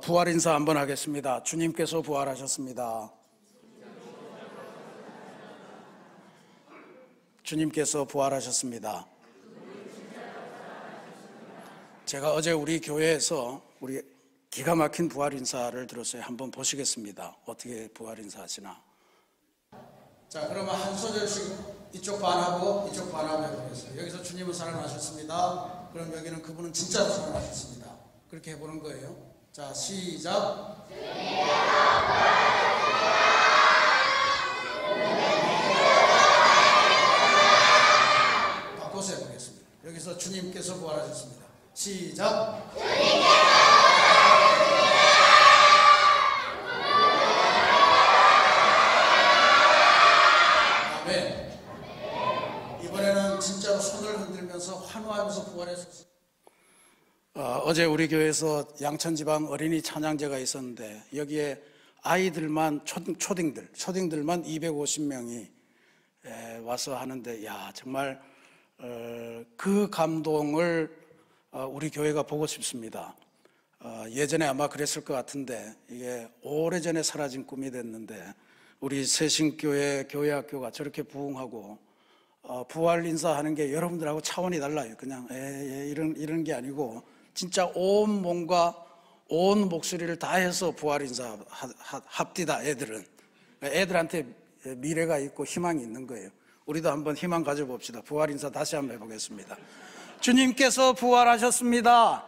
부활 인사 한번 하겠습니다. 주님께서 부활하셨습니다. 주님께서 부활하셨습니다. 제가 어제 우리 교회에서 기가 막힌 부활 인사를 들었어요. 한번 보시겠습니다. 어떻게 부활 인사 하시나. 자, 그러면 한 소절씩 이쪽 반하고 이쪽 반하고 해보겠습니다. 여기서 주님은 살아나셨습니다. 그럼 여기는 그분은 진짜로 살아나셨습니다. 그렇게 해보는 거예요. 자, 시작. 바꿔서 해보겠습니다. 여기서 주님께서 부활하셨습니다. 시작. 아멘. 이번에는 진짜로 손을 흔들면서 환호하면서 부활했었어요. 어제 우리 교회에서 양천지방 어린이 찬양제가 있었는데 여기에 아이들만 초딩들만 250명이 와서 하는데 정말 그 감동을 우리 교회가 보고 싶습니다. 예전에 아마 그랬을 것 같은데 이게 오래전에 사라진 꿈이 됐는데 우리 새신교회 교회학교가 저렇게 부흥하고 부활 인사하는 게 여러분들하고 차원이 달라요. 그냥 이런 게 아니고 진짜 온 몸과 온 목소리를 다해서 부활 인사 합디다. 애들한테 미래가 있고 희망이 있는 거예요. 우리도 한번 희망 가져봅시다. 부활 인사 다시 한번 해보겠습니다. 주님께서 부활하셨습니다.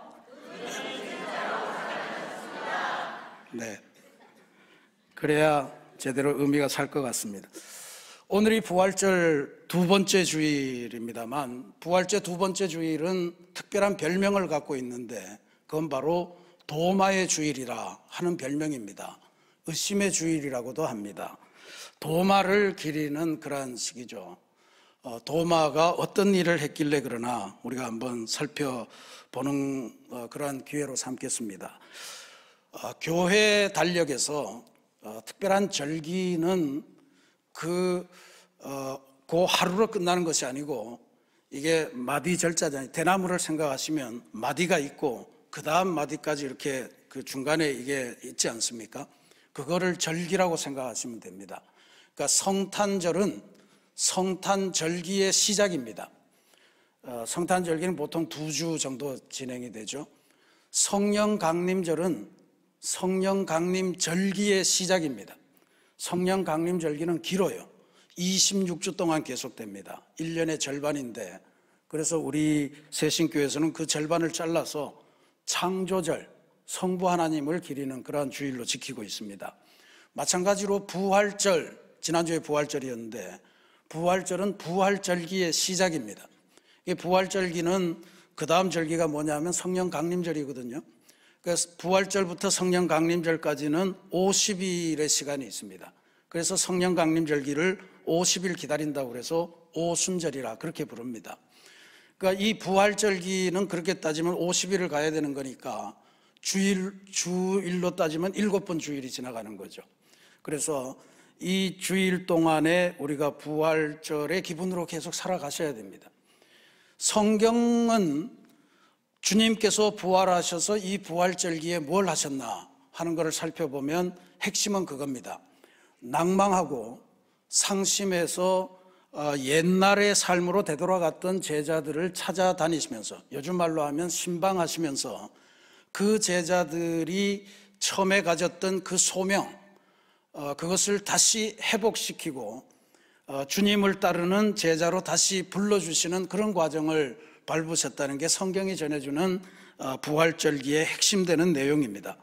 네, 그래야 제대로 의미가 살 것 같습니다. 오늘이 부활절 두 번째 주일입니다만 부활절 두 번째 주일은 특별한 별명을 갖고 있는데 그건 바로 도마의 주일이라 하는 별명입니다. 의심의 주일이라고도 합니다. 도마를 기리는 그러한 시기죠. 도마가 어떤 일을 했길래 그러나 우리가 한번 살펴보는 그러한 기회로 삼겠습니다. 교회 달력에서 특별한 절기는 그 하루로 끝나는 것이 아니고 이게 마디 절자잖아요. 대나무를 생각하시면 마디가 있고 그 다음 마디까지 이렇게 그 중간에 이게 있지 않습니까? 그거를 절기라고 생각하시면 됩니다. 그러니까 성탄절은 성탄절기의 시작입니다. 성탄절기는 보통 2주 정도 진행이 되죠. 성령강림절은 성령강림절기의 시작입니다. 성령강림절기는 길어요. 26주 동안 계속됩니다. 1년의 절반인데 그래서 우리 새신교에서는 그 절반을 잘라서 창조절, 성부 하나님을 기리는 그러한 주일로 지키고 있습니다. 마찬가지로 부활절, 지난주에 부활절이었는데 부활절은 부활절기의 시작입니다. 이 부활절기는 그 다음 절기가 뭐냐면 성령강림절이거든요. 그래서 부활절부터 성령강림절까지는 50일의 시간이 있습니다. 그래서 성령강림절기를 50일 기다린다고 해서 오순절이라 그렇게 부릅니다. 그러니까 이 부활절기는 그렇게 따지면 50일을 가야 되는 거니까 주일로 따지면 7번 주일이 지나가는 거죠. 그래서 이 주일 동안에 우리가 부활절의 기분으로 계속 살아가셔야 됩니다. 성경은 주님께서 부활하셔서 이 부활절기에 뭘 하셨나 하는 것을 살펴보면 핵심은 그겁니다. 낭망하고 상심해서 옛날의 삶으로 되돌아갔던 제자들을 찾아다니시면서 요즘 말로 하면 신방하시면서 그 제자들이 처음에 가졌던 그 소명 그것을 다시 회복시키고 주님을 따르는 제자로 다시 불러주시는 그런 과정을 밟으셨다는 게 성경이 전해주는 부활절기의 핵심되는 내용입니다.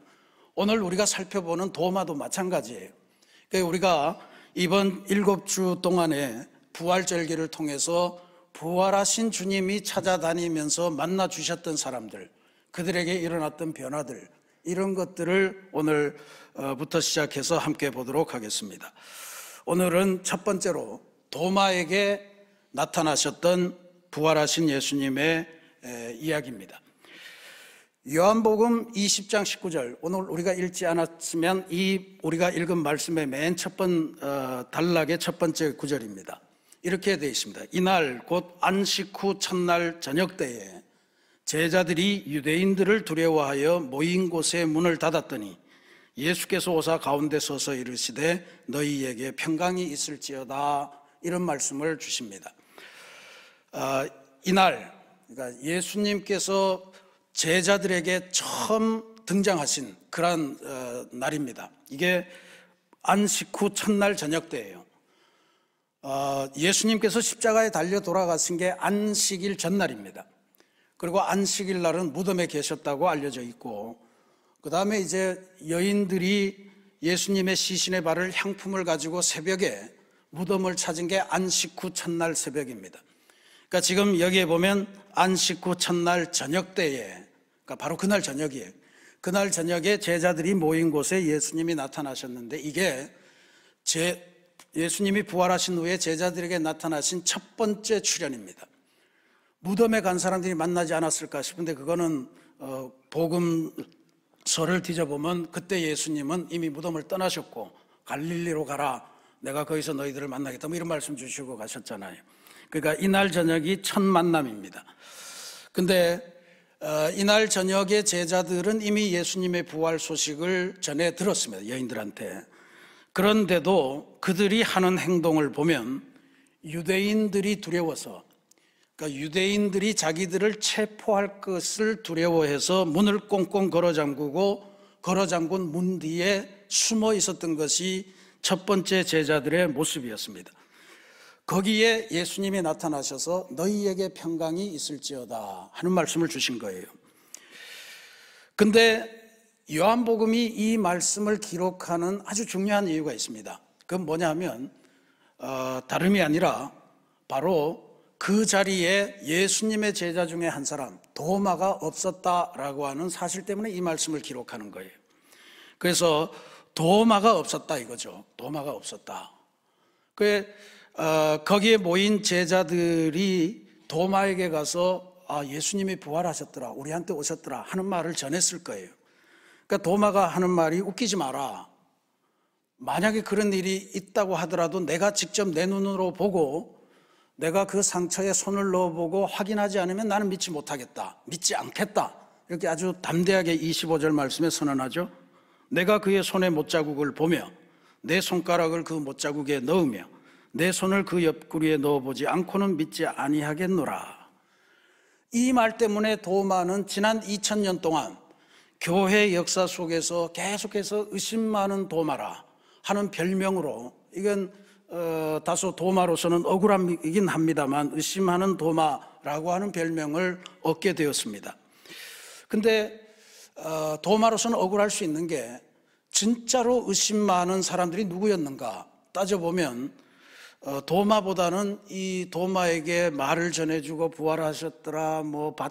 오늘 우리가 살펴보는 도마도 마찬가지예요. 그러니까 우리가 이번 7주 동안에 부활절기를 통해서 부활하신 주님이 찾아다니면서 만나 주셨던 사람들, 그들에게 일어났던 변화들, 이런 것들을 오늘부터 시작해서 함께 보도록 하겠습니다. 오늘은 첫 번째로 도마에게 나타나셨던 부활하신 예수님의 이야기입니다. 요한복음 20장 19절, 오늘 우리가 읽지 않았으면 우리가 읽은 말씀의 맨 첫 단락의 첫 번째 구절입니다. 이렇게 되어 있습니다. 이날 곧 안식 후 첫날 저녁 때에 제자들이 유대인들을 두려워하여 모인 곳에 문을 닫았더니 예수께서 오사 가운데 서서 이르시되 너희에게 평강이 있을지어다, 이런 말씀을 주십니다. 이날, 그러니까 예수님께서 제자들에게 처음 등장하신 그런 날입니다. 이게 안식 후 첫날 저녁 때예요. 예수님께서 십자가에 달려 돌아가신 게 안식일 전날입니다. 그리고 안식일 날은 무덤에 계셨다고 알려져 있고, 그 다음에 이제 여인들이 예수님의 시신의 발을 향품을 가지고 새벽에 무덤을 찾은 게 안식 후 첫날 새벽입니다. 그러니까 지금 여기에 보면 안식 후 첫날 저녁 때에, 그러니까 바로 그날 저녁이에요. 그날 저녁에 제자들이 모인 곳에 예수님이 나타나셨는데, 이게 예수님이 부활하신 후에 제자들에게 나타나신 첫 번째 출현입니다. 무덤에 간 사람들이 만나지 않았을까 싶은데, 그거는 복음서를 뒤져보면 그때 예수님은 이미 무덤을 떠나셨고 갈릴리로 가라, 내가 거기서 너희들을 만나겠다, 뭐 이런 말씀 주시고 가셨잖아요. 그러니까 이날 저녁이 첫 만남입니다. 근데 이날 저녁에 제자들은 이미 예수님의 부활 소식을 전해 들었습니다, 여인들한테. 그런데도 그들이 하는 행동을 보면 유대인들이 두려워서, 그러니까 유대인들이 자기들을 체포할 것을 두려워해서 문을 꽁꽁 걸어 잠근 문 뒤에 숨어 있었던 것이 첫 번째 제자들의 모습이었습니다. 거기에 예수님이 나타나셔서 너희에게 평강이 있을지어다 하는 말씀을 주신 거예요. 근데 요한복음이 이 말씀을 기록하는 아주 중요한 이유가 있습니다. 그건 뭐냐 하면 다름이 아니라 바로 그 자리에 예수님의 제자 중에 한 사람, 도마가 없었다라고 하는 사실 때문에 이 말씀을 기록하는 거예요. 그래서 도마가 없었다 이거죠. 도마가 없었다. 거기에 모인 제자들이 도마에게 가서 예수님이 부활하셨더라, 우리한테 오셨더라 하는 말을 전했을 거예요. 그러니까 도마가 하는 말이 웃기지 마라. 만약에 그런 일이 있다고 하더라도 내가 직접 내 눈으로 보고 내가 그 상처에 손을 넣어보고 확인하지 않으면 나는 믿지 못하겠다, 믿지 않겠다, 이렇게 아주 담대하게 25절 말씀에 선언하죠. 내가 그의 손에 못자국을 보며 내 손가락을 그 못자국에 넣으며 내 손을 그 옆구리에 넣어보지 않고는 믿지 아니하겠노라. 이 말 때문에 도마는 지난 2000년 동안 교회 역사 속에서 계속해서 의심 많은 도마라 하는 별명으로, 이건 다소 도마로서는 억울함이긴 합니다만 의심하는 도마라고 하는 별명을 얻게 되었습니다. 근데 도마로서는 억울할 수 있는 게, 진짜로 의심 많은 사람들이 누구였는가 따져보면 도마보다는 이 도마에게 말을 전해주고 부활하셨더라,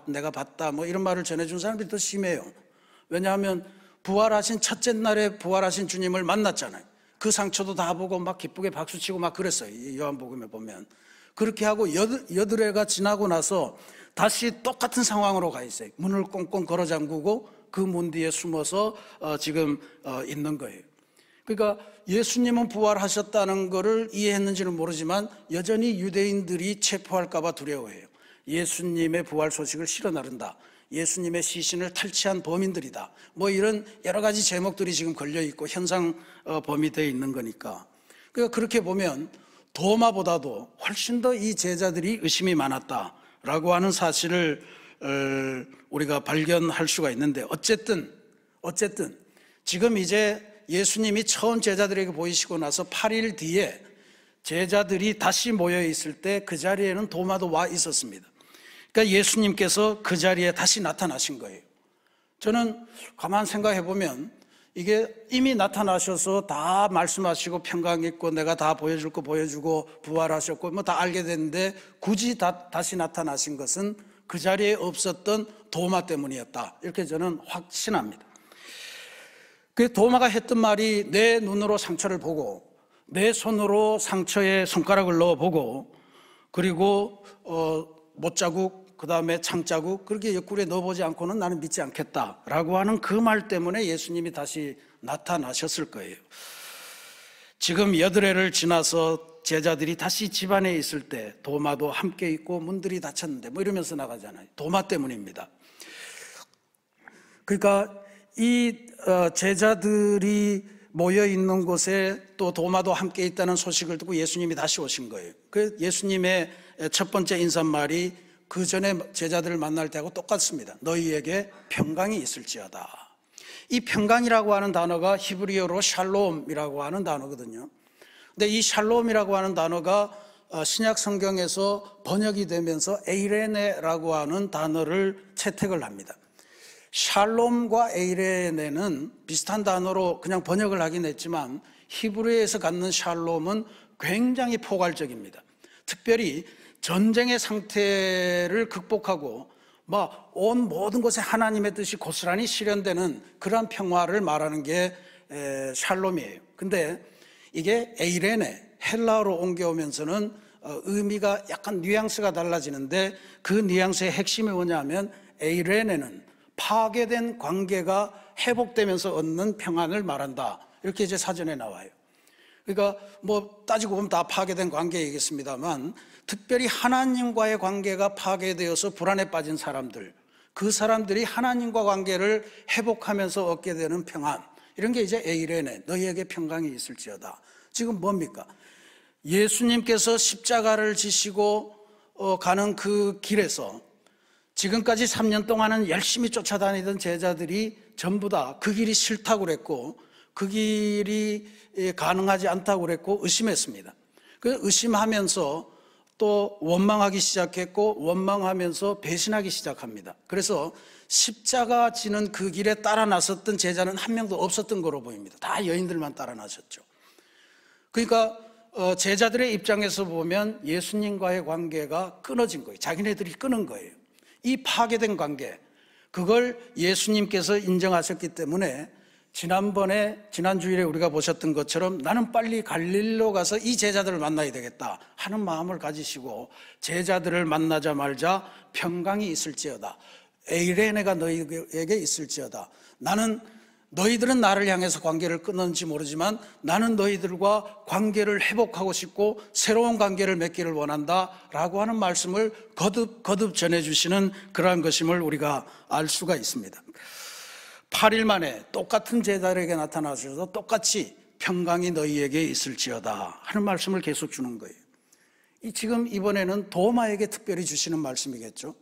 내가 봤다, 이런 말을 전해준 사람들이 더 심해요. 왜냐하면 부활하신 첫째 날에 부활하신 주님을 만났잖아요. 그 상처도 다 보고 막 기쁘게 박수치고 막 그랬어요. 요한복음에 보면. 그렇게 하고 여드레가 지나고 나서 다시 똑같은 상황으로 가 있어요. 문을 꽁꽁 걸어 잠그고 그 문 뒤에 숨어서 지금 있는 거예요. 그러니까 예수님은 부활하셨다는 것을 이해했는지는 모르지만 여전히 유대인들이 체포할까 봐 두려워해요. 예수님의 부활 소식을 실어 나른다, 예수님의 시신을 탈취한 범인들이다, 이런 여러 가지 제목들이 지금 걸려있고 현상 범위 되어 있는 거니까. 그러니까 그렇게 보면 도마보다도 훨씬 더 이 제자들이 의심이 많았다라고 하는 사실을 우리가 발견할 수가 있는데, 어쨌든 지금 이제 예수님이 처음 제자들에게 보이시고 나서 8일 뒤에 제자들이 다시 모여 있을 때 그 자리에는 도마도 와 있었습니다. 그러니까 예수님께서 그 자리에 다시 나타나신 거예요. 저는 가만 생각해 보면 이게 이미 나타나셔서 다 말씀하시고 평강 있고 내가 다 보여줄 거 보여주고 부활하셨고 다 알게 됐는데, 굳이 다시 나타나신 것은 그 자리에 없었던 도마 때문이었다, 이렇게 저는 확신합니다. 그 도마가 했던 말이, 내 눈으로 상처를 보고 내 손으로 상처에 손가락을 넣어보고, 그리고 못자국, 그 다음에 창자국, 그렇게 옆구리에 넣어보지 않고는 나는 믿지 않겠다라고 하는 그 말 때문에 예수님이 다시 나타나셨을 거예요. 지금 여드레를 지나서 제자들이 다시 집안에 있을 때 도마도 함께 있고 문들이 닫혔는데 이러면서 나가잖아요. 도마 때문입니다. 그러니까 이 제자들이 모여 있는 곳에 또 도마도 함께 있다는 소식을 듣고 예수님이 다시 오신 거예요. 그 예수님의 첫 번째 인사말이 그 전에 제자들을 만날 때하고 똑같습니다. 너희에게 평강이 있을지어다. 이 평강이라고 하는 단어가 히브리어로 샬롬이라고 하는 단어거든요. 근데 이 샬롬이라고 하는 단어가 신약 성경에서 번역이 되면서 에이레네라고 하는 단어를 채택을 합니다. 샬롬과 에이레네는 비슷한 단어로 그냥 번역을 하긴 했지만 히브리어에서 갖는 샬롬은 굉장히 포괄적입니다. 특별히 전쟁의 상태를 극복하고 온 모든 곳에 하나님의 뜻이 고스란히 실현되는 그러한 평화를 말하는 게 샬롬이에요. 근데 이게 에이레네, 헬라어로 옮겨오면서는 의미가 약간 뉘앙스가 달라지는데 그 뉘앙스의 핵심이 뭐냐면 에이레네는 파괴된 관계가 회복되면서 얻는 평안을 말한다. 이렇게 이제 사전에 나와요. 그러니까 따지고 보면 다 파괴된 관계이겠습니다만 특별히 하나님과의 관계가 파괴되어서 불안에 빠진 사람들, 그 사람들이 하나님과 관계를 회복하면서 얻게 되는 평안, 이런 게 이제 에이레네, 너희에게 평강이 있을지어다. 지금 뭡니까? 예수님께서 십자가를 지시고 가는 그 길에서 지금까지 3년 동안은 열심히 쫓아다니던 제자들이 전부 다 그 길이 싫다고 그랬고 그 길이 가능하지 않다고 그랬고 의심했습니다. 그 의심하면서 또 원망하기 시작했고 원망하면서 배신하기 시작합니다. 그래서 십자가 지는 그 길에 따라 나섰던 제자는 한 명도 없었던 거로 보입니다. 다 여인들만 따라 나섰죠. 그러니까 제자들의 입장에서 보면 예수님과의 관계가 끊어진 거예요. 자기네들이 끊은 거예요. 이 파괴된 관계, 그걸 예수님께서 인정하셨기 때문에 지난 주일에 우리가 보셨던 것처럼 나는 빨리 갈릴리로 가서 이 제자들을 만나야 되겠다 하는 마음을 가지시고 제자들을 만나자마자 평강이 있을지어다. 에이레네가 너희에게 있을지어다. 너희들은 나를 향해서 관계를 끊었는지 모르지만 나는 너희들과 관계를 회복하고 싶고 새로운 관계를 맺기를 원한다 라고 하는 말씀을 거듭 전해주시는 그러한 것임을 우리가 알 수가 있습니다. 8일 만에 똑같은 제자들에게 나타나셔서 똑같이 평강이 너희에게 있을지어다 하는 말씀을 계속 주는 거예요. 지금 이번에는 도마에게 특별히 주시는 말씀이겠죠.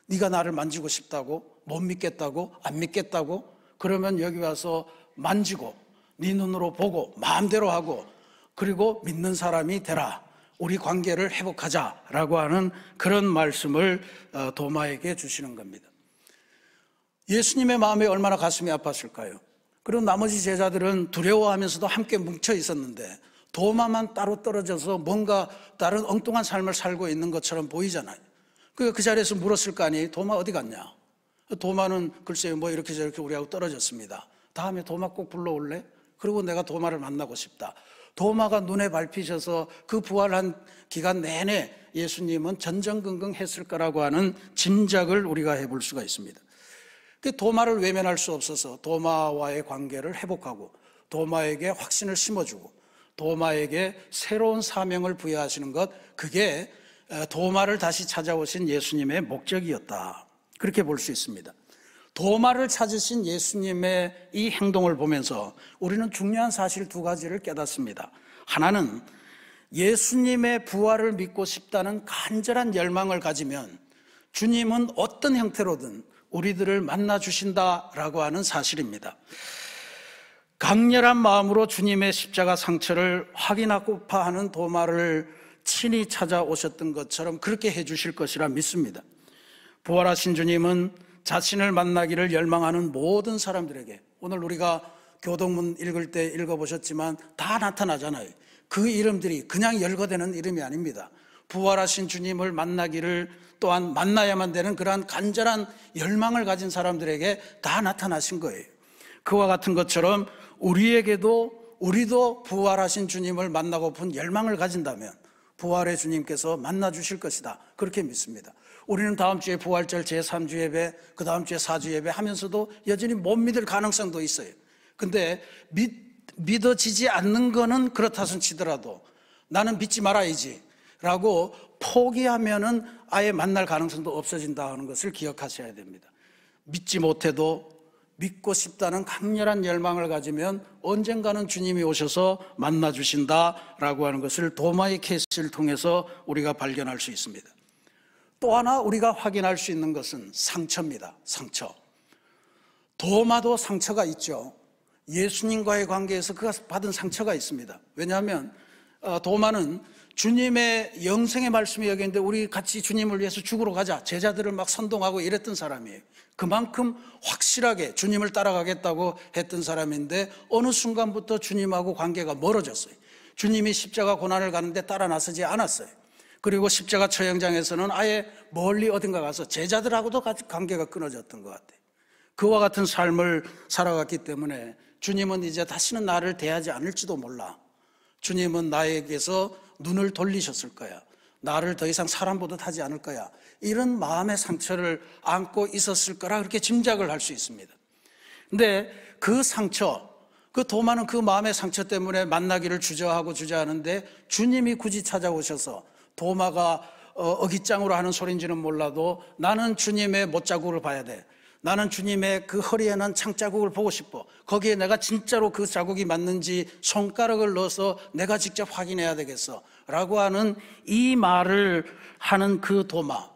네가 나를 만지고 싶다고? 못 믿겠다고? 안 믿겠다고? 그러면 여기 와서 만지고 네 눈으로 보고 마음대로 하고 그리고 믿는 사람이 되라. 우리 관계를 회복하자라고 하는 그런 말씀을 도마에게 주시는 겁니다. 예수님의 마음에 얼마나 가슴이 아팠을까요? 그리고 나머지 제자들은 두려워하면서도 함께 뭉쳐 있었는데 도마만 따로 떨어져서 뭔가 다른 엉뚱한 삶을 살고 있는 것처럼 보이잖아요. 그 자리에서 물었을 거 아니에요? 도마 어디 갔냐? 도마는 글쎄요 이렇게 저렇게 우리하고 떨어졌습니다. 다음에 도마 꼭 불러올래? 그리고 내가 도마를 만나고 싶다. 도마가 눈에 밟히셔서 그 부활한 기간 내내 예수님은 전전긍긍했을 거라고 하는 짐작을 우리가 해볼 수가 있습니다. 도마를 외면할 수 없어서 도마와의 관계를 회복하고 도마에게 확신을 심어주고 도마에게 새로운 사명을 부여하시는 것, 그게 도마를 다시 찾아오신 예수님의 목적이었다. 그렇게 볼 수 있습니다. 도마를 찾으신 예수님의 이 행동을 보면서 우리는 중요한 사실 두 가지를 깨닫습니다. 하나는 예수님의 부활을 믿고 싶다는 간절한 열망을 가지면 주님은 어떤 형태로든 우리들을 만나 주신다라고 하는 사실입니다. 강렬한 마음으로 주님의 십자가 상처를 확인하고파 하는 도마를 친히 찾아오셨던 것처럼 그렇게 해 주실 것이라 믿습니다. 부활하신 주님은 자신을 만나기를 열망하는 모든 사람들에게, 오늘 우리가 교동문 읽을 때 읽어보셨지만 다 나타나잖아요. 그 이름들이 그냥 열거되는 이름이 아닙니다. 부활하신 주님을 만나기를 또한 만나야만 되는 그러한 간절한 열망을 가진 사람들에게 다 나타나신 거예요. 그와 같은 것처럼 우리도 부활하신 주님을 만나고픈 열망을 가진다면 부활의 주님께서 만나 주실 것이다, 그렇게 믿습니다. 우리는 다음 주에 부활절 제3주 예배, 그 다음 주에 4주 예배 하면서도 여전히 못 믿을 가능성도 있어요. 근데 믿어지지 않는 거는 그렇다 손 치더라도 나는 믿지 말아야지 라고 포기하면은 아예 만날 가능성도 없어진다는 것을 기억하셔야 됩니다. 믿지 못해도 믿고 싶다는 강렬한 열망을 가지면 언젠가는 주님이 오셔서 만나주신다라고 하는 것을 도마의 케이스를 통해서 우리가 발견할 수 있습니다. 또 하나 우리가 확인할 수 있는 것은 상처입니다. 상처. 도마도 상처가 있죠. 예수님과의 관계에서 그가 받은 상처가 있습니다. 왜냐하면 도마는 주님의 영생의 말씀이 여기 있는데 우리 같이 주님을 위해서 죽으러 가자, 제자들을 막 선동하고 이랬던 사람이에요. 그만큼 확실하게 주님을 따라가겠다고 했던 사람인데 어느 순간부터 주님하고 관계가 멀어졌어요. 주님이 십자가 고난을 가는데 따라 나서지 않았어요. 그리고 십자가 처형장에서는 아예 멀리 어딘가 가서 제자들하고도 관계가 끊어졌던 것 같아요. 그와 같은 삶을 살아갔기 때문에 주님은 이제 다시는 나를 대하지 않을지도 몰라. 주님은 나에게서 눈을 돌리셨을 거야. 나를 더 이상 사람 보듯 하지 않을 거야. 이런 마음의 상처를 안고 있었을 거라 그렇게 짐작을 할 수 있습니다. 근데 그 상처, 그 도마는 그 마음의 상처 때문에 만나기를 주저하는데 주님이 굳이 찾아오셔서 도마가 어깃장으로 하는 소리인지는 몰라도 나는 주님의 못자국을 봐야 돼. 나는 주님의 그 허리에는 창자국을 보고 싶어. 거기에 내가 진짜로 그 자국이 맞는지 손가락을 넣어서 내가 직접 확인해야 되겠어 라고 하는 이 말을 하는 그 도마.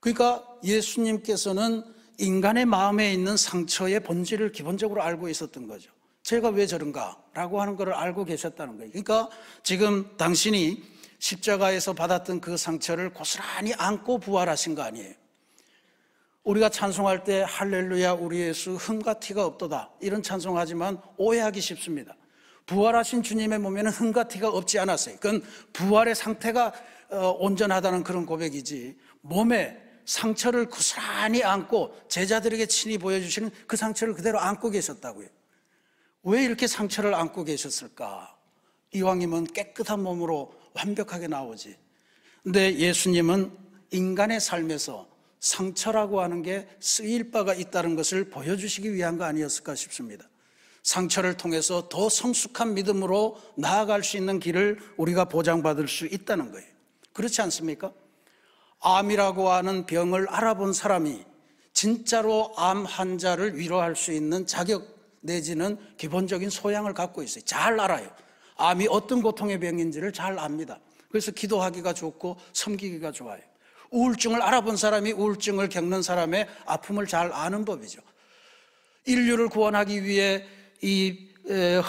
그러니까 예수님께서는 인간의 마음에 있는 상처의 본질을 기본적으로 알고 있었던 거죠. 제가 왜 저런가 라고 하는 것을 알고 계셨다는 거예요. 그러니까 지금 당신이 십자가에서 받았던 그 상처를 고스란히 안고 부활하신 거 아니에요. 우리가 찬송할 때 할렐루야 우리 예수 흠과 티가 없도다 이런 찬송하지만 오해하기 쉽습니다. 부활하신 주님의 몸에는 흠과 티가 없지 않았어요. 그건 부활의 상태가 온전하다는 그런 고백이지 몸에 상처를 고스란히 안고 제자들에게 친히 보여주시는 그 상처를 그대로 안고 계셨다고요. 왜 이렇게 상처를 안고 계셨을까? 이왕이면 깨끗한 몸으로 완벽하게 나오지. 근데 예수님은 인간의 삶에서 상처라고 하는 게 쓰일 바가 있다는 것을 보여주시기 위한 거 아니었을까 싶습니다. 상처를 통해서 더 성숙한 믿음으로 나아갈 수 있는 길을 우리가 보장받을 수 있다는 거예요. 그렇지 않습니까? 암이라고 하는 병을 알아본 사람이 진짜로 암 환자를 위로할 수 있는 자격 내지는 기본적인 소양을 갖고 있어요. 잘 알아요. 암이 어떤 고통의 병인지를 잘 압니다. 그래서 기도하기가 좋고 섬기기가 좋아요. 우울증을 알아본 사람이 우울증을 겪는 사람의 아픔을 잘 아는 법이죠. 인류를 구원하기 위해 이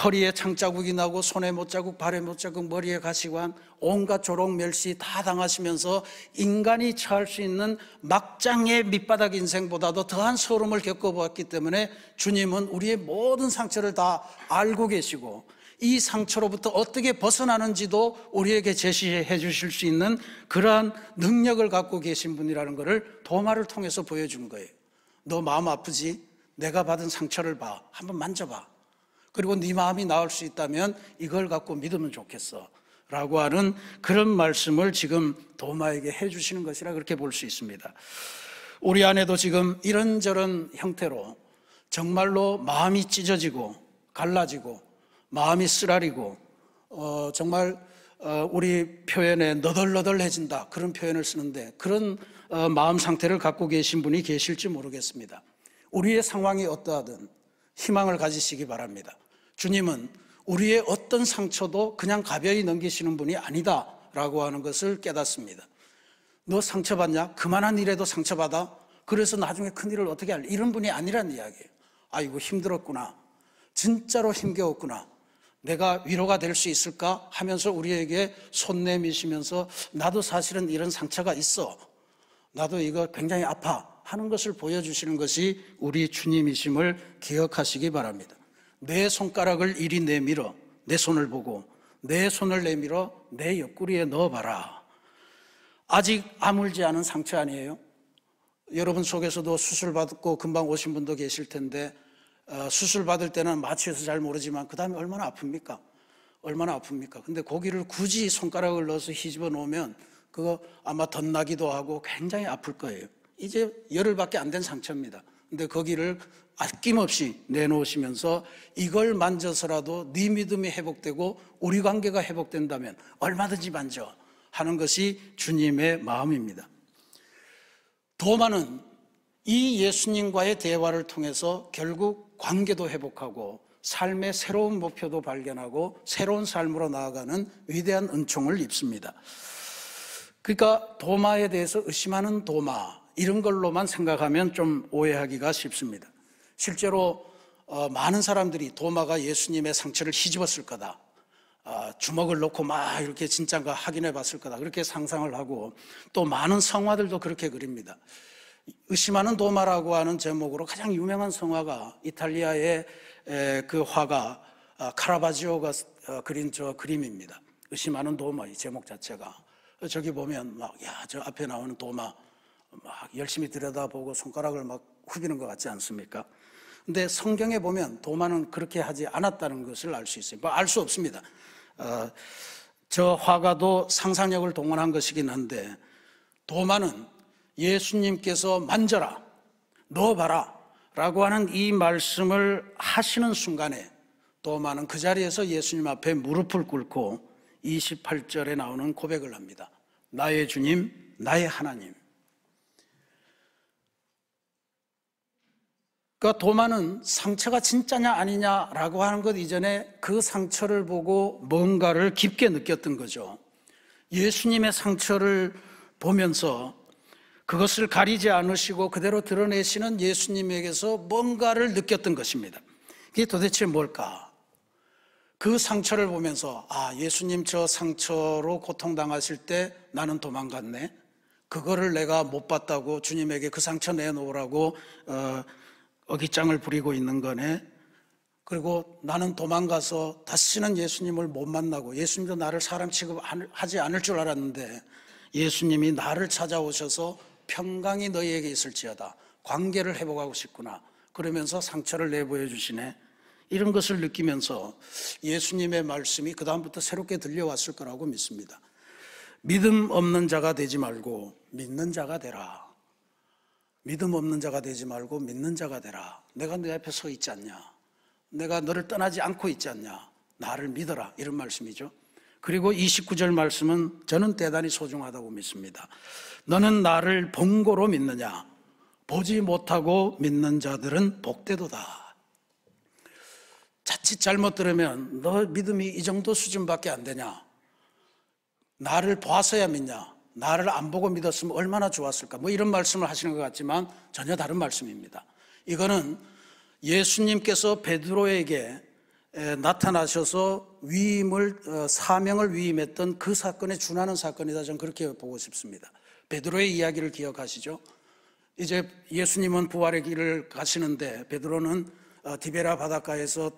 허리에 창자국이 나고 손에 못자국, 발에 못자국, 머리에 가시관, 온갖 조롱, 멸시 다 당하시면서 인간이 처할 수 있는 막장의 밑바닥 인생보다도 더한 서름을 겪어보았기 때문에 주님은 우리의 모든 상처를 다 알고 계시고 이 상처로부터 어떻게 벗어나는지도 우리에게 제시해 주실 수 있는 그러한 능력을 갖고 계신 분이라는 것을 도마를 통해서 보여준 거예요. 너 마음 아프지? 내가 받은 상처를 봐. 한번 만져봐. 그리고 네 마음이 나을 수 있다면 이걸 갖고 믿으면 좋겠어 라고 하는 그런 말씀을 지금 도마에게 해주시는 것이라 그렇게 볼 수 있습니다. 우리 안에도 지금 이런저런 형태로 정말로 마음이 찢어지고 갈라지고 마음이 쓰라리고 정말 우리 표현에 너덜너덜해진다 그런 표현을 쓰는데 그런 마음 상태를 갖고 계신 분이 계실지 모르겠습니다. 우리의 상황이 어떠하든 희망을 가지시기 바랍니다. 주님은 우리의 어떤 상처도 그냥 가벼이 넘기시는 분이 아니다라고 하는 것을 깨닫습니다. 너 상처받냐? 그만한 일에도 상처받아? 그래서 나중에 큰일을 어떻게 할래? 이런 분이 아니란 이야기예요. 아이고 힘들었구나. 진짜로 힘겨웠구나. 내가 위로가 될 수 있을까 하면서 우리에게 손 내미시면서 나도 사실은 이런 상처가 있어. 나도 이거 굉장히 아파 하는 것을 보여주시는 것이 우리 주님이심을 기억하시기 바랍니다. 내 손가락을 이리 내밀어 내 손을 보고 내 손을 내밀어 내 옆구리에 넣어봐라. 아직 아물지 않은 상처 아니에요? 여러분 속에서도 수술 받고 금방 오신 분도 계실 텐데 수술 받을 때는 마취해서 잘 모르지만 그 다음에 얼마나 아픕니까? 얼마나 아픕니까? 근데 거기를 굳이 손가락을 넣어서 휘집어 놓으면 그거 아마 덧나기도 하고 굉장히 아플 거예요. 이제 열흘밖에 안 된 상처입니다. 근데 거기를 아낌없이 내놓으시면서 이걸 만져서라도 네 믿음이 회복되고 우리 관계가 회복된다면 얼마든지 만져 하는 것이 주님의 마음입니다. 도마는 이 예수님과의 대화를 통해서 결국 관계도 회복하고 삶의 새로운 목표도 발견하고 새로운 삶으로 나아가는 위대한 은총을 입습니다. 그러니까 도마에 대해서 의심하는 도마, 이런 걸로만 생각하면 좀 오해하기가 쉽습니다. 실제로 많은 사람들이 도마가 예수님의 상처를 휘집었을 거다, 주먹을 놓고 막 이렇게 진짜인가 확인해 봤을 거다, 그렇게 상상을 하고, 또 많은 성화들도 그렇게 그립니다. 의심하는 도마라고 하는 제목으로 가장 유명한 성화가 이탈리아의 그 화가 카라바지오가 그린 저 그림입니다. 의심하는 도마, 이 제목 자체가. 저기 보면 막, 저 앞에 나오는 도마 막 열심히 들여다보고 손가락을 막 후비는 것 같지 않습니까? 근데 성경에 보면 도마는 그렇게 하지 않았다는 것을 알 수 있어요. 뭐 알 수 없습니다. 저 화가도 상상력을 동원한 것이긴 한데, 도마는 예수님께서 만져라, 넣어봐라 라고 하는 이 말씀을 하시는 순간에 도마는 그 자리에서 예수님 앞에 무릎을 꿇고 28절에 나오는 고백을 합니다. 나의 주님, 나의 하나님. 그러니까 도마는 상처가 진짜냐 아니냐라고 하는 것 이전에 그 상처를 보고 뭔가를 깊게 느꼈던 거죠. 예수님의 상처를 보면서 그것을 가리지 않으시고 그대로 드러내시는 예수님에게서 뭔가를 느꼈던 것입니다. 이게 도대체 뭘까? 그 상처를 보면서, 예수님 저 상처로 고통당하실 때 나는 도망갔네, 그거를 내가 못 봤다고 주님에게 그 상처 내놓으라고 어깃장을 부리고 있는 거네. 그리고 나는 도망가서 다시는 예수님을 못 만나고, 예수님도 나를 사람 취급하지 않을 줄 알았는데 예수님이 나를 찾아오셔서 평강이 너희에게 있을지어다, 관계를 회복하고 싶구나, 그러면서 상처를 내보여 주시네. 이런 것을 느끼면서 예수님의 말씀이 그 다음부터 새롭게 들려왔을 거라고 믿습니다. 믿음 없는 자가 되지 말고 믿는 자가 되라. 믿음 없는 자가 되지 말고 믿는 자가 되라. 내가 네 앞에 서 있지 않냐, 내가 너를 떠나지 않고 있지 않냐, 나를 믿어라, 이런 말씀이죠. 그리고 29절 말씀은 저는 대단히 소중하다고 믿습니다. 너는 나를 본고로 믿느냐, 보지 못하고 믿는 자들은 복되도다. 자칫 잘못 들으면 너 믿음이 이 정도 수준밖에 안 되냐, 나를 봐서야 믿냐, 나를 안 보고 믿었으면 얼마나 좋았을까, 뭐 이런 말씀을 하시는 것 같지만 전혀 다른 말씀입니다. 이거는 예수님께서 베드로에게 나타나셔서 사명을 위임했던 그 사건에 준하는 사건이다, 저는 그렇게 보고 싶습니다. 베드로의 이야기를 기억하시죠? 이제 예수님은 부활의 길을 가시는데 베드로는 디베라 바닷가에서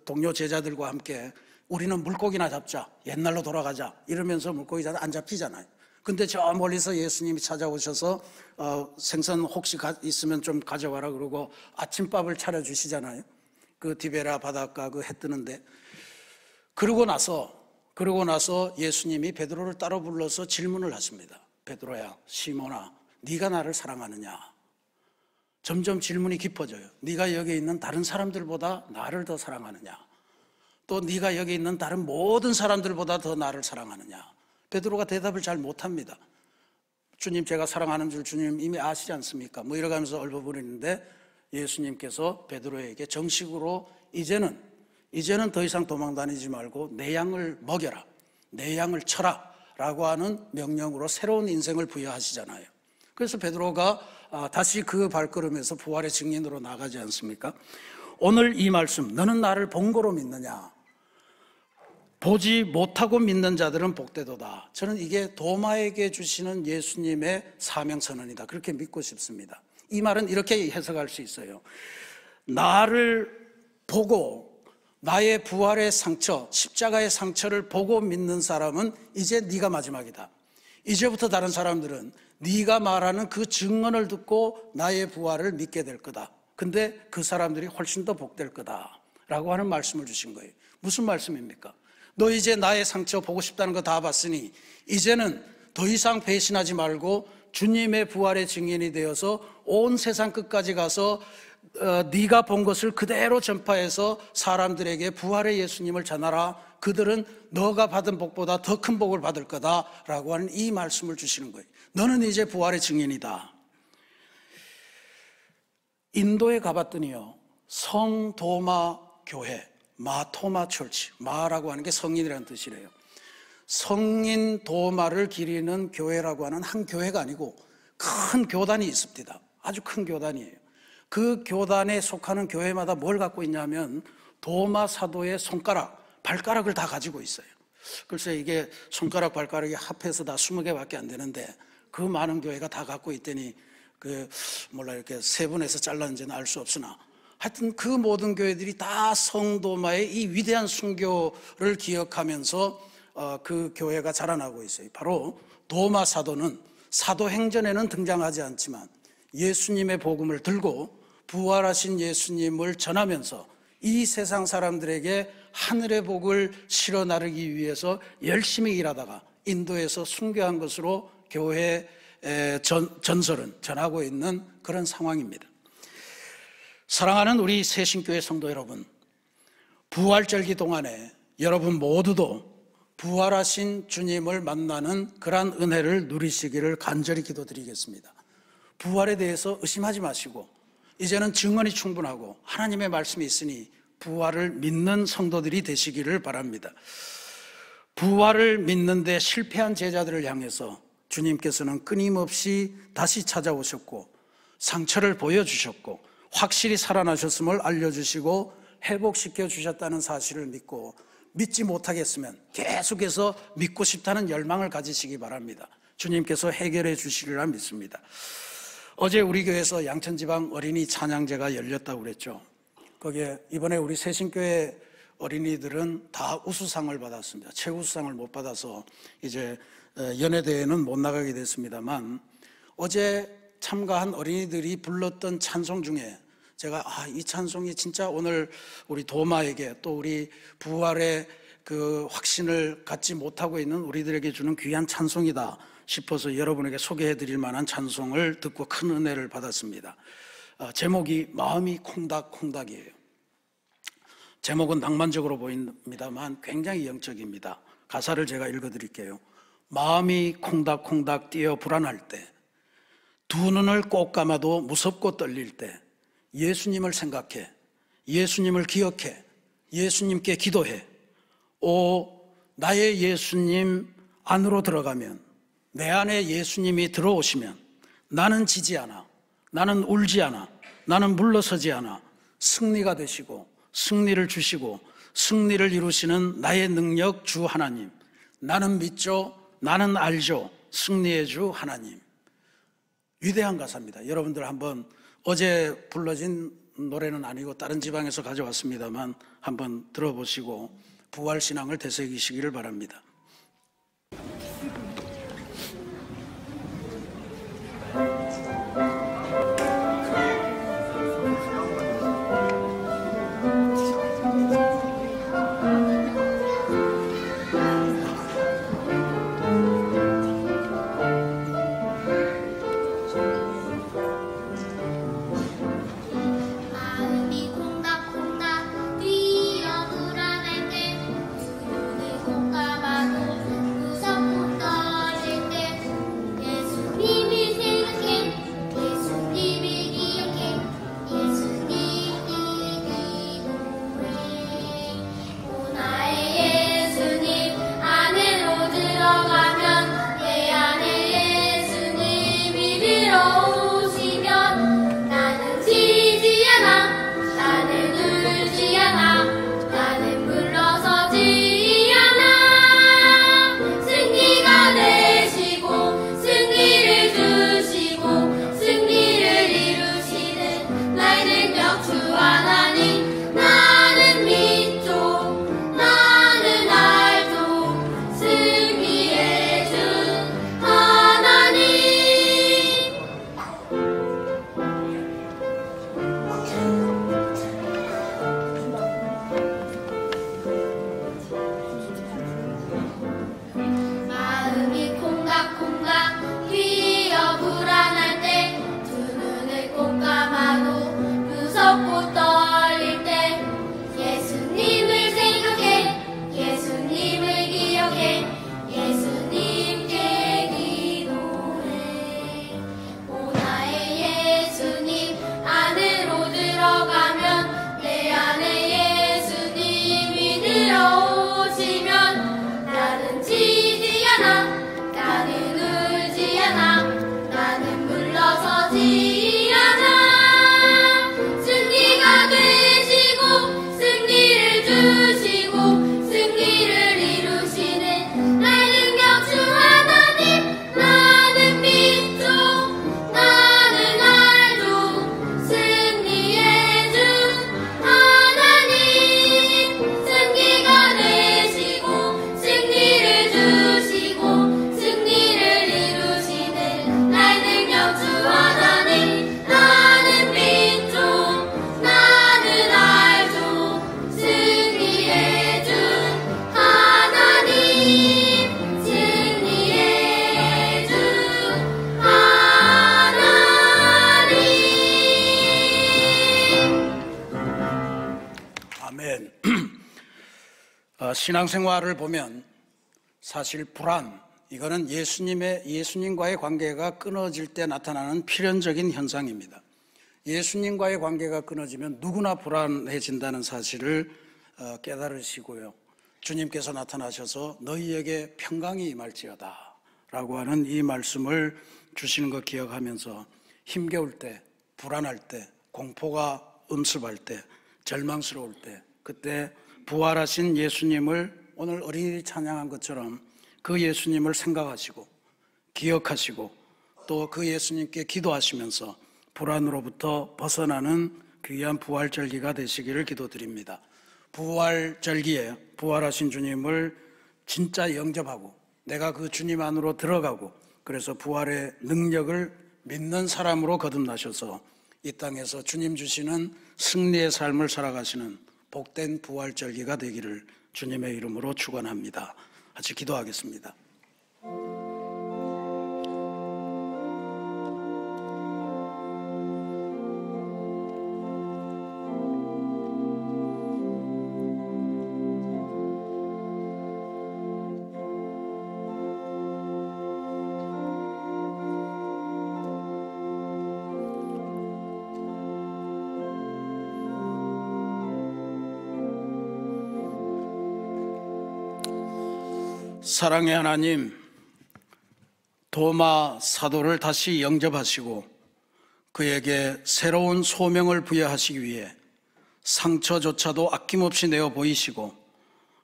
동료 제자들과 함께 우리는 물고기나 잡자, 옛날로 돌아가자 이러면서 물고기 안 잡히잖아요. 근데 저 멀리서 예수님이 찾아오셔서 생선 혹시 있으면 좀 가져와라 그러고 아침밥을 차려주시잖아요. 그 디베라 바닷가 그 해 뜨는데, 그러고 나서 예수님이 베드로를 따로 불러서 질문을 하십니다. 베드로야, 시몬아, 네가 나를 사랑하느냐? 점점 질문이 깊어져요. 네가 여기 있는 다른 사람들보다 나를 더 사랑하느냐? 또 네가 여기 있는 다른 모든 사람들보다 더 나를 사랑하느냐? 베드로가 대답을 잘 못합니다. 주님, 제가 사랑하는 줄 주님 이미 아시지 않습니까? 뭐 이러면서 얼버무리는데 예수님께서 베드로에게 정식으로 이제는 더 이상 도망 다니지 말고 내 양을 먹여라, 내 양을 쳐라 라고 하는 명령으로 새로운 인생을 부여하시잖아요. 그래서 베드로가 다시 그 발걸음에서 부활의 증인으로 나가지 않습니까? 오늘 이 말씀, 너는 나를 본고로 믿느냐? 보지 못하고 믿는 자들은 복되도다. 저는 이게 도마에게 주시는 예수님의 사명선언이다, 그렇게 믿고 싶습니다. 이 말은 이렇게 해석할 수 있어요. 나를 보고 나의 부활의 상처, 십자가의 상처를 보고 믿는 사람은 이제 네가 마지막이다. 이제부터 다른 사람들은 네가 말하는 그 증언을 듣고 나의 부활을 믿게 될 거다. 근데 그 사람들이 훨씬 더 복될 거다 라고 하는 말씀을 주신 거예요. 무슨 말씀입니까? 너 이제 나의 상처 보고 싶다는 거 다 봤으니 이제는 더 이상 배신하지 말고 주님의 부활의 증인이 되어서 온 세상 끝까지 가서 네가 본 것을 그대로 전파해서 사람들에게 부활의 예수님을 전하라. 그들은 너가 받은 복보다 더 큰 복을 받을 거다라고 하는 이 말씀을 주시는 거예요. 너는 이제 부활의 증인이다. 인도에 가봤더니요, 성도마 교회, 마토마 철치, 마라고 하는 게 성인이라는 뜻이래요. 성인 도마를 기리는 교회라고 하는 한 교회가 아니고 큰 교단이 있습니다. 아주 큰 교단이에요. 그 교단에 속하는 교회마다 뭘 갖고 있냐면 도마 사도의 손가락, 발가락을 다 가지고 있어요. 글쎄 이게 손가락 발가락이 합해서 다 20개밖에 안 되는데 그 많은 교회가 다 갖고 있더니 몰라 이렇게 세분해서 잘랐는지는 알 수 없으나 하여튼 그 모든 교회들이 다 성도마의 이 위대한 순교를 기억하면서 그 교회가 자라나고 있어요. 바로 도마 사도는 사도행전에는 등장하지 않지만 예수님의 복음을 들고 부활하신 예수님을 전하면서 이 세상 사람들에게 하늘의 복을 실어 나르기 위해서 열심히 일하다가 인도에서 순교한 것으로 교회 전설은 전하고 있는 그런 상황입니다. 사랑하는 우리 새신교회 성도 여러분, 부활절기 동안에 여러분 모두도 부활하신 주님을 만나는 그러한 은혜를 누리시기를 간절히 기도드리겠습니다. 부활에 대해서 의심하지 마시고 이제는 증언이 충분하고 하나님의 말씀이 있으니 부활을 믿는 성도들이 되시기를 바랍니다. 부활을 믿는데 실패한 제자들을 향해서 주님께서는 끊임없이 다시 찾아오셨고 상처를 보여주셨고 확실히 살아나셨음을 알려주시고 회복시켜 주셨다는 사실을 믿고 믿지 못하겠으면 계속해서 믿고 싶다는 열망을 가지시기 바랍니다. 주님께서 해결해 주시리라 믿습니다. 어제 우리 교회에서 양천지방 어린이 찬양제가 열렸다고 그랬죠. 거기에 이번에 우리 새신교회 어린이들은 다 우수상을 받았습니다. 최우수상을 못 받아서 이제 연예대회는 못 나가게 됐습니다만 어제 참가한 어린이들이 불렀던 찬송 중에 제가 이 찬송이 진짜 오늘 우리 도마에게 또 우리 부활의 그 확신을 갖지 못하고 있는 우리들에게 주는 귀한 찬송이다 싶어서 여러분에게 소개해 드릴 만한 찬송을 듣고 큰 은혜를 받았습니다. 제목이 마음이 콩닥콩닥이에요. 제목은 낭만적으로 보입니다만 굉장히 영적입니다. 가사를 제가 읽어드릴게요. 마음이 콩닥콩닥 뛰어 불안할 때, 두 눈을 꼭 감아도 무섭고 떨릴 때 예수님을 생각해, 예수님을 기억해, 예수님께 기도해. 나의 예수님 안으로 들어가면, 내 안에 예수님이 들어오시면 나는 지지 않아, 나는 울지 않아, 나는 물러서지 않아. 승리가 되시고 승리를 주시고 승리를 이루시는 나의 능력 주 하나님, 나는 믿죠, 나는 알죠, 승리의 주 하나님. 위대한 가사입니다. 여러분들 한번 어제 불러진 노래는 아니고 다른 지방에서 가져왔습니다만 한번 들어보시고 부활신앙을 되새기시기를 바랍니다. 마음이 콩닥콩닥 뛰어 불안할 때 두 눈을 꼭 감아 아멘. 신앙생활을 보면 사실 불안, 이거는 예수님과의 관계가 끊어질 때 나타나는 필연적인 현상입니다. 예수님과의 관계가 끊어지면 누구나 불안해진다는 사실을 깨달으시고요. 주님께서 나타나셔서 너희에게 평강이 임할지어다 라고 하는 이 말씀을 주시는 것 기억하면서 힘겨울 때, 불안할 때, 공포가 음습할 때, 절망스러울 때, 그때 부활하신 예수님을 오늘 어린이 찬양한 것처럼 그 예수님을 생각하시고 기억하시고 또 그 예수님께 기도하시면서 불안으로부터 벗어나는 귀한 부활절기가 되시기를 기도드립니다. 부활절기에 부활하신 주님을 진짜 영접하고 내가 그 주님 안으로 들어가고 그래서 부활의 능력을 믿는 사람으로 거듭나셔서 이 땅에서 주님 주시는 승리의 삶을 살아가시는 복된 부활절기가 되기를 주님의 이름으로 축원합니다. 같이 기도하겠습니다. 사랑의 하나님, 도마 사도를 다시 영접하시고 그에게 새로운 소명을 부여하시기 위해 상처조차도 아낌없이 내어 보이시고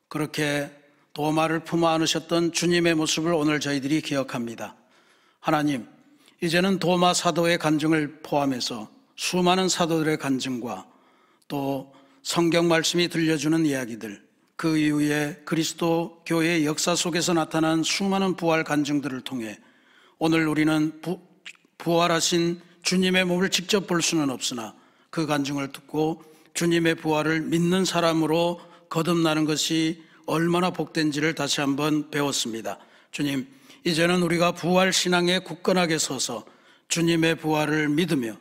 그렇게 도마를 품어 안으셨던 주님의 모습을 오늘 저희들이 기억합니다. 하나님, 이제는 도마 사도의 간증을 포함해서 수많은 사도들의 간증과 또 성경 말씀이 들려주는 이야기들, 그 이후에 그리스도 교회의 역사 속에서 나타난 수많은 부활 간증들을 통해 오늘 우리는 부활하신 주님의 몸을 직접 볼 수는 없으나 그 간증을 듣고 주님의 부활을 믿는 사람으로 거듭나는 것이 얼마나 복된지를 다시 한번 배웠습니다. 주님, 이제는 우리가 부활 신앙에 굳건하게 서서 주님의 부활을 믿으며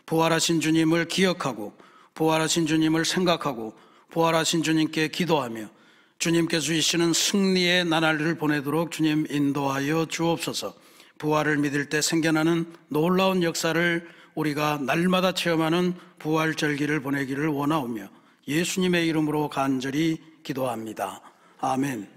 부활하신 주님을 기억하고 부활하신 주님을 생각하고 부활하신 주님께 기도하며 주님께서 주시는 승리의 나날을 보내도록 주님 인도하여 주옵소서. 부활을 믿을 때 생겨나는 놀라운 역사를 우리가 날마다 체험하는 부활절기를 보내기를 원하오며 예수님의 이름으로 간절히 기도합니다. 아멘.